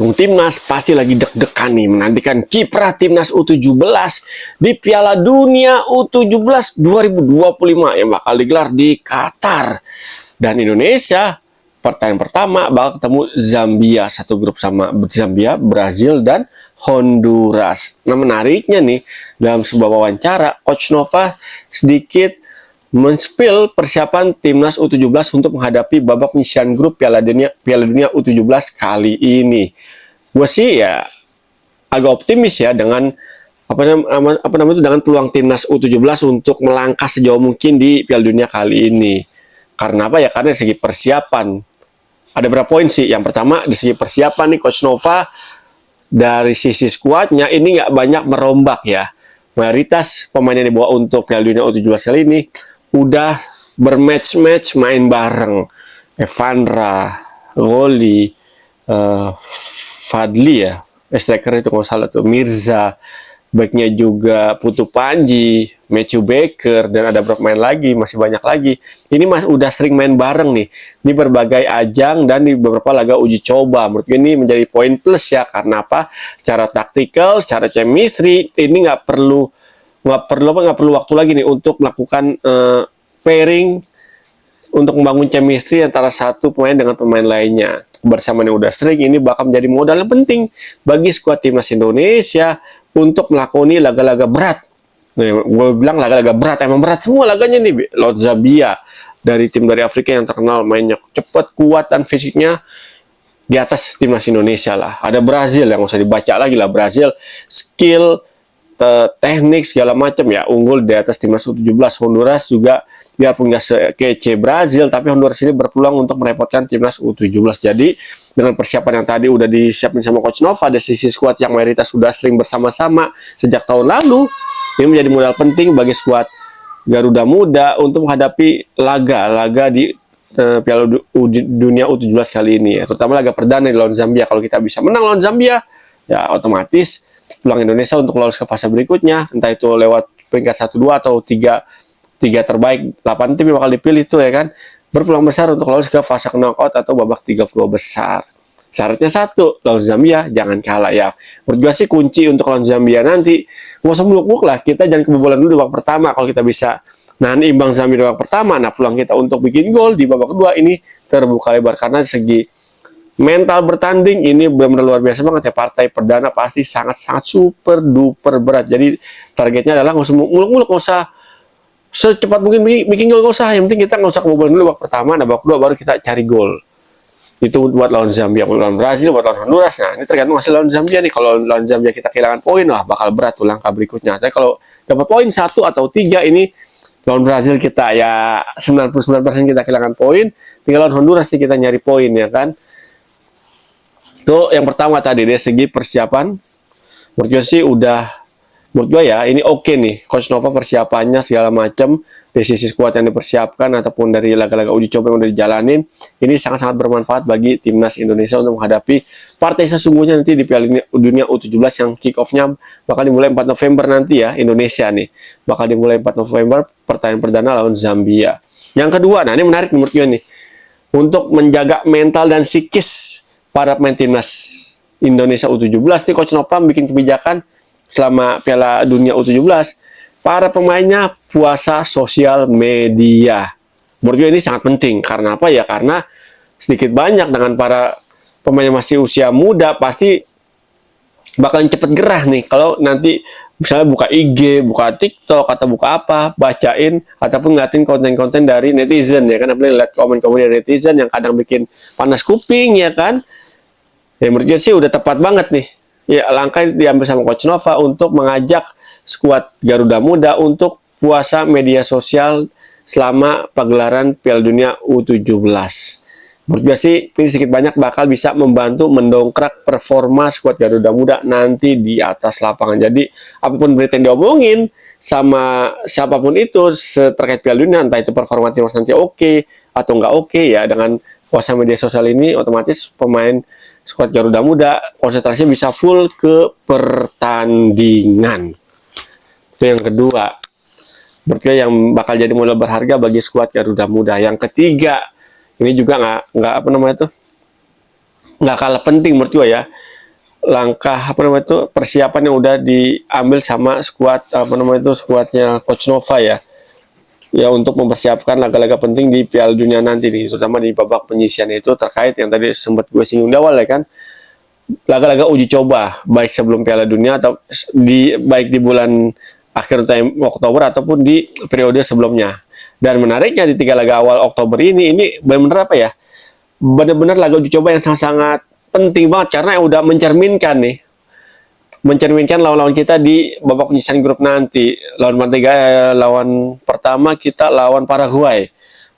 pendukung timnas pasti lagi deg-degan nih menantikan kiprah timnas U17 di Piala Dunia U17 2025 yang bakal digelar di Qatar. Dan Indonesia pertandingan pertama bakal ketemu Zambia, satu grup sama Zambia, Brazil, dan Honduras. Nah, menariknya nih, dalam sebuah wawancara, Coach Nova sedikit men-spill persiapan timnas U17 untuk menghadapi babak penyisihan grup Piala Dunia U17 kali ini. Gue sih ya agak optimis ya dengan dengan peluang timnas U17 untuk melangkah sejauh mungkin di Piala Dunia kali ini. Karena apa ya? Karena dari segi persiapan ada berapa poin sih? Yang pertama, di segi persiapan nih Coach Nova dari sisi skuadnya ini nggak banyak merombak ya. Mayoritas pemain yang dibawa untuk Piala Dunia U17 kali ini udah bermatch-match main bareng. Evandra, Goli, Fadli ya, striker itu kalau salah tuh, Mirza, backnya juga Putu Panji, Matthew Baker, dan ada beberapa pemain lagi, masih banyak lagi. Ini udah sering main bareng nih di berbagai ajang dan di beberapa laga uji coba. Menurut gue ini menjadi poin plus ya, karena apa? Secara taktikal, secara chemistry ini nggak perlu waktu lagi nih untuk melakukan pairing untuk membangun chemistry antara satu pemain dengan pemain lainnya. Kebersamaan yang udah sering ini bakal menjadi modal yang penting bagi skuad timnas Indonesia untuk melakoni laga-laga berat. Nah, gue bilang laga-laga berat, emang berat semua laganya nih. Lawan Zambia, dari tim dari Afrika yang terkenal mainnya cepat, kuat, dan fisiknya di atas timnas Indonesia lah. Ada Brazil yang nggak usah dibaca lagi lah, Brazil skill, teknik segala macam ya unggul di atas timnas U17. Honduras juga biarpun nggak sekece Brazil, tapi Honduras ini berpeluang untuk merepotkan timnas U17. Jadi dengan persiapan yang tadi udah disiapin sama Coach Nova, ada sisi skuad yang mayoritas sudah sering bersama-sama sejak tahun lalu, ini menjadi modal penting bagi skuad Garuda Muda untuk menghadapi laga di Piala Dunia U17 kali ini ya. Terutama laga perdana di lawan Zambia. Kalau kita bisa menang lawan Zambia, ya otomatis peluang Indonesia untuk lolos ke fase berikutnya, entah itu lewat peringkat 1, 2 atau 3 terbaik, 8 tim yang bakal dipilih itu ya kan, berpeluang besar untuk lolos ke fase knockout atau babak 32 besar. Syaratnya satu, lawan Zambia jangan kalah ya. Menurut gue sih kunci untuk lawan Zambia nanti nggak usah muluk-muluk lah, kita jangan kebobolan dulu di babak pertama. Kalau kita bisa nahan imbang Zambia di babak pertama, nah peluang kita untuk bikin gol di babak kedua ini terbuka lebar. Karena segi mental bertanding ini benar-benar luar biasa banget ya. Partai perdana pasti sangat-sangat super duper berat. Jadi targetnya adalah nggak usah muluk-muluk, nggak usah secepat mungkin bikin gol, nggak usah. Yang penting kita nggak usah kebobolan dulu babak pertama, nah babak kedua baru kita cari gol. Itu buat lawan Zambia, buat lawan Brazil, buat lawan Honduras. Nah ini tergantung hasil lawan Zambia nih. Kalau lawan Zambia kita kehilangan poin, wah bakal berat tuh langkah berikutnya. Tapi kalau dapat poin 1 atau 3 ini lawan Brazil kita ya 99% kita kehilangan poin. Tinggal lawan Honduras nih kita nyari poin ya kan. Itu yang pertama tadi dari segi persiapan. Menurut gue sih menurut gue ya ini oke nih. Coach Nova persiapannya segala macam dari sisi skuad yang dipersiapkan ataupun dari laga-laga uji coba yang udah dijalanin, ini sangat-sangat bermanfaat bagi timnas Indonesia untuk menghadapi partai sesungguhnya nanti di Piala Dunia U17 yang kick off-nya bakal dimulai 4 November nanti ya. Indonesia nih bakal dimulai 4 November pertandingan perdana lawan Zambia. Yang kedua, nah ini menarik menurut gue nih, untuk menjaga mental dan psikis para pemain timnas Indonesia U17 nih, Coach Nova bikin kebijakan selama Piala Dunia U17, para pemainnya puasa sosial media. Menurut gue ini sangat penting. Karena apa ya? Karena sedikit banyak dengan para pemain yang masih usia muda pasti bakalan cepet gerah nih. Kalau nanti misalnya buka IG, buka TikTok, atau buka apa, bacain ataupun ngeliatin konten-konten dari netizen ya kan. Apalagi lihat komen-komen dari netizen yang kadang bikin panas kuping ya kan. Ya menurut gue sih udah tepat banget nih. Ya langkah diambil sama Coach Nova untuk mengajak skuad Garuda Muda untuk puasa media sosial selama pagelaran Piala Dunia U17. Menurut gue sih ini sedikit banyak bakal bisa membantu mendongkrak performa skuad Garuda Muda nanti di atas lapangan. Jadi apapun berita yang diomongin sama siapapun itu terkait Piala Dunia, entah itu performa timnas nanti oke atau nggak oke ya, dengan puasa media sosial ini otomatis pemain skuad Garuda Muda konsentrasinya bisa full ke pertandingan. Itu yang kedua. Berarti yang bakal jadi modal berharga bagi skuad Garuda Muda. Yang ketiga, ini juga nggak kalah penting menurut gue ya. langkah persiapan yang udah diambil sama skuad skuadnya Coach Nova ya untuk mempersiapkan laga-laga penting di Piala Dunia nanti nih, terutama di babak penyisian itu terkait yang tadi sempat gue singgung di awal ya kan, laga-laga uji coba baik sebelum Piala Dunia atau baik di bulan akhir Oktober ataupun di periode sebelumnya. Dan menariknya di 3 laga awal Oktober ini benar-benar apa ya? Benar-benar laga uji coba yang sangat-sangat penting banget karena yang udah mencerminkan lawan-lawan kita di babak penyisian grup nanti. Lawan pertama kita lawan Paraguay.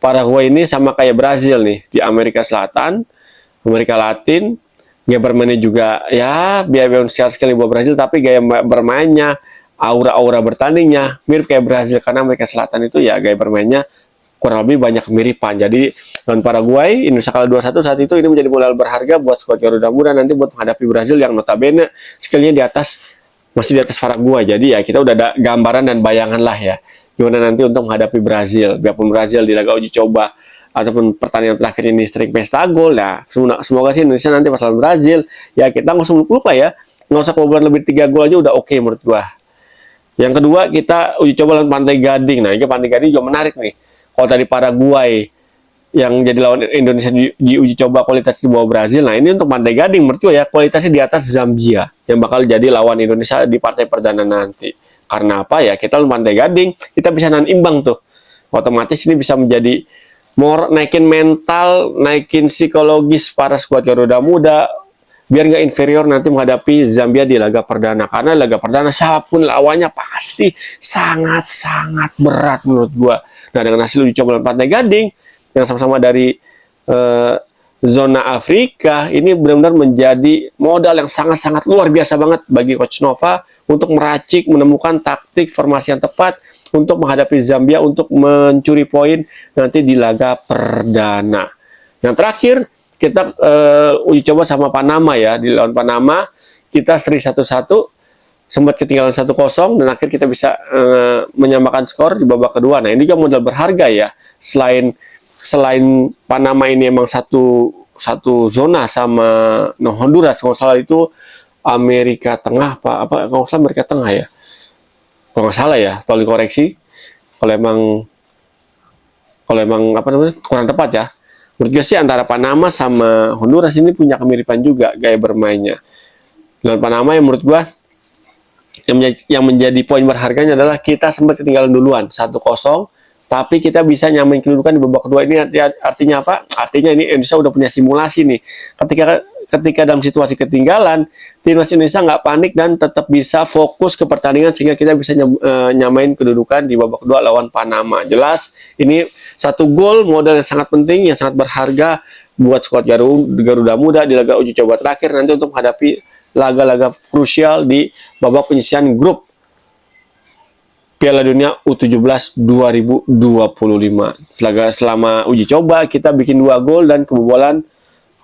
Paraguay ini sama kayak Brazil nih di Amerika Selatan, Amerika Latin. Gaya bermainnya juga ya biar sekali buat Brazil, tapi gaya bermainnya, aura-aura bertandingnya mirip kayak Brazil karena Amerika Selatan itu ya gaya bermainnya kurang lebih banyak kemiripan. Jadi lawan Paraguay, Indonesia kalah 2-1 saat itu, ini menjadi modal berharga buat skuad Garuda Muda nanti buat menghadapi Brazil yang notabene skillnya masih di atas Paraguay. Jadi ya kita udah ada gambaran dan bayangan lah ya gimana nanti untuk menghadapi Brazil. Biarpun Brazil di laga uji coba ataupun pertandingan terakhir ini sering pesta gol, nah semoga sih Indonesia nanti pas lawan Brazil ya kita nggak usah muluk-muluk lah ya, nggak usah kebobolan lebih 3 gol aja udah oke menurut gua. Yang kedua kita uji coba lawan Pantai Gading. Nah ini Pantai Gading juga menarik nih. Kalau tadi Paraguay yang jadi lawan Indonesia di uji coba kualitas di bawah Brazil, nah ini untuk Pantai Gading menurut gua ya kualitasnya di atas Zambia yang bakal jadi lawan Indonesia di partai perdana nanti. Karena apa ya, kita lawan Pantai Gading kita bisa nahan imbang tuh, otomatis ini bisa menjadi naikin mental, naikin psikologis para skuad Garuda Muda biar nggak inferior nanti menghadapi Zambia di laga perdana. Karena laga perdana siapapun lawannya pasti sangat-sangat berat menurut gua. Nah dengan hasil uji coba Pantai Gading yang sama-sama dari zona Afrika, ini benar-benar menjadi modal yang sangat-sangat luar biasa banget bagi Coach Nova untuk meracik, menemukan taktik formasi yang tepat untuk menghadapi Zambia untuk mencuri poin nanti di laga perdana. Yang terakhir kita uji coba sama Panama ya, di lawan Panama kita seri 1-1, sempat ketinggalan 1-0 dan akhir kita bisa menyamakan skor di babak kedua. Nah ini juga modal berharga ya, selain Panama ini emang satu zona sama Honduras, kalau salah itu Amerika Tengah apa kalau salah Amerika Tengah ya. Kalau nggak salah ya, tolong koreksi kalau emang kurang tepat ya. Menurut gue sih antara Panama sama Honduras ini punya kemiripan juga gaya bermainnya. Dan Panama yang menurut gue yang menjadi poin berharganya adalah kita sempat ketinggalan duluan 1-0, tapi kita bisa nyamain kedudukan di babak kedua. Ini artinya apa? Artinya ini Indonesia udah punya simulasi nih. Ketika dalam situasi ketinggalan, timnas Indonesia nggak panik dan tetap bisa fokus ke pertandingan sehingga kita bisa nyamain kedudukan di babak kedua lawan Panama. Jelas ini satu gol modal yang sangat penting, yang sangat berharga buat skuad Garuda Muda di laga uji coba terakhir nanti untuk menghadapi laga-laga krusial di babak penyisian grup Piala Dunia U17 2025. Selama uji coba kita bikin 2 gol dan kebobolan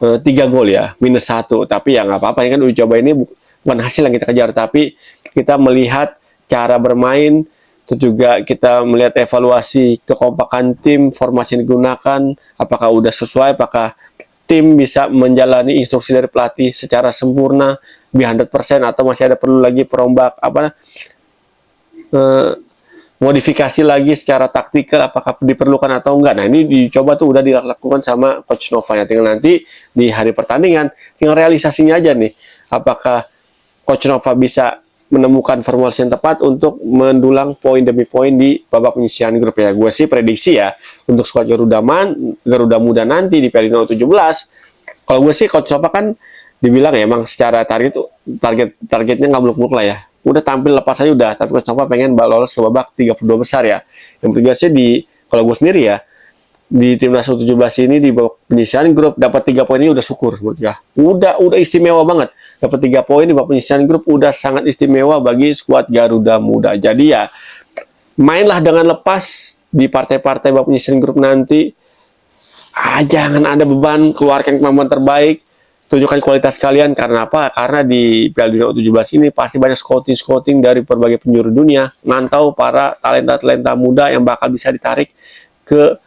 3 gol ya, -1. Tapi ya nggak apa-apa, kan uji coba ini bukan hasil yang kita kejar, tapi kita melihat cara bermain, itu juga kita melihat evaluasi kekompakan tim, formasi yang digunakan, apakah udah sesuai, apakah tim bisa menjalani instruksi dari pelatih secara sempurna, 100%, atau masih ada perlu lagi modifikasi lagi secara taktikal, apakah diperlukan atau enggak. Nah ini dicoba tuh udah dilakukan sama Coach Nova ya, tinggal nanti di hari pertandingan tinggal realisasinya aja nih, apakah Coach Nova bisa menemukan formulasi yang tepat untuk mendulang poin demi poin di babak penyisian grup ya. Gue sih prediksi ya untuk skuad Garuda Muda nanti di Piala Dunia U17, kalau gue sih Coach Nova kan dibilang ya emang secara targetnya nggak muluk-muluk lah ya, udah tampil lepas aja udah, tapi Coach Nova pengen lolos ke babak 32 besar ya. Yang bertugasnya kalau gue sendiri ya, di timnas U17 ini di babak penyisian grup dapat 3 poin ini udah syukur menurut ya. Udah istimewa banget. Dapat 3 poin di babak penyisian grup udah sangat istimewa bagi skuad Garuda Muda. Jadi ya mainlah dengan lepas di partai-partai babak penyisian grup nanti. Jangan ada beban, keluarkan kemampuan terbaik, tunjukkan kualitas kalian. Karena apa? Karena di Piala Dunia U17 ini pasti banyak scouting dari berbagai penjuru dunia, mantau para talenta-talenta muda yang bakal bisa ditarik ke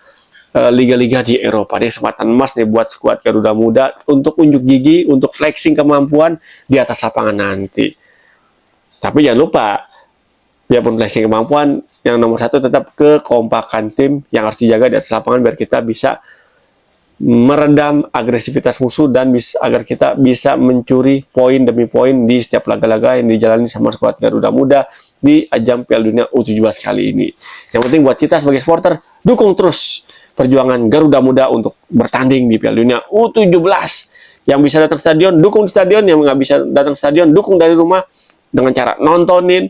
liga-liga di Eropa. Ini kesempatan emas nih buat skuad Garuda Muda untuk unjuk gigi, untuk flexing kemampuan di atas lapangan nanti. Tapi jangan lupa, biarpun flexing kemampuan, yang nomor satu tetap kekompakan tim yang harus dijaga di atas lapangan biar kita bisa meredam agresivitas musuh dan agar kita bisa mencuri poin demi poin di setiap laga-laga yang dijalani sama skuad Garuda Muda di ajang Piala Dunia U17 kali ini. Yang penting buat kita sebagai supporter, dukung terus perjuangan Garuda Muda untuk bertanding di Piala Dunia U17. Yang bisa datang stadion, dukung di stadion. Yang nggak bisa datang stadion, dukung dari rumah dengan cara nontonin,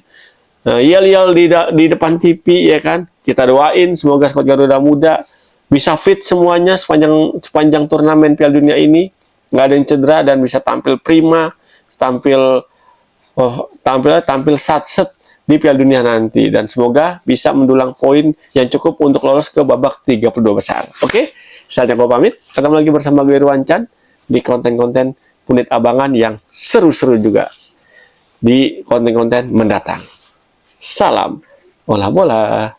yel-yel di depan TV, ya kan. Kita doain semoga skuad Garuda Muda bisa fit semuanya sepanjang turnamen Piala Dunia ini, nggak ada yang cedera dan bisa tampil prima, tampil satset di Piala Dunia nanti, dan semoga bisa mendulang poin yang cukup untuk lolos ke babak 32 besar. Oke, saatnya gue pamit. Ketemu lagi bersama gue Irwan Chan di konten-konten Punit Abangan yang seru-seru juga di konten-konten mendatang. Salam bola bola.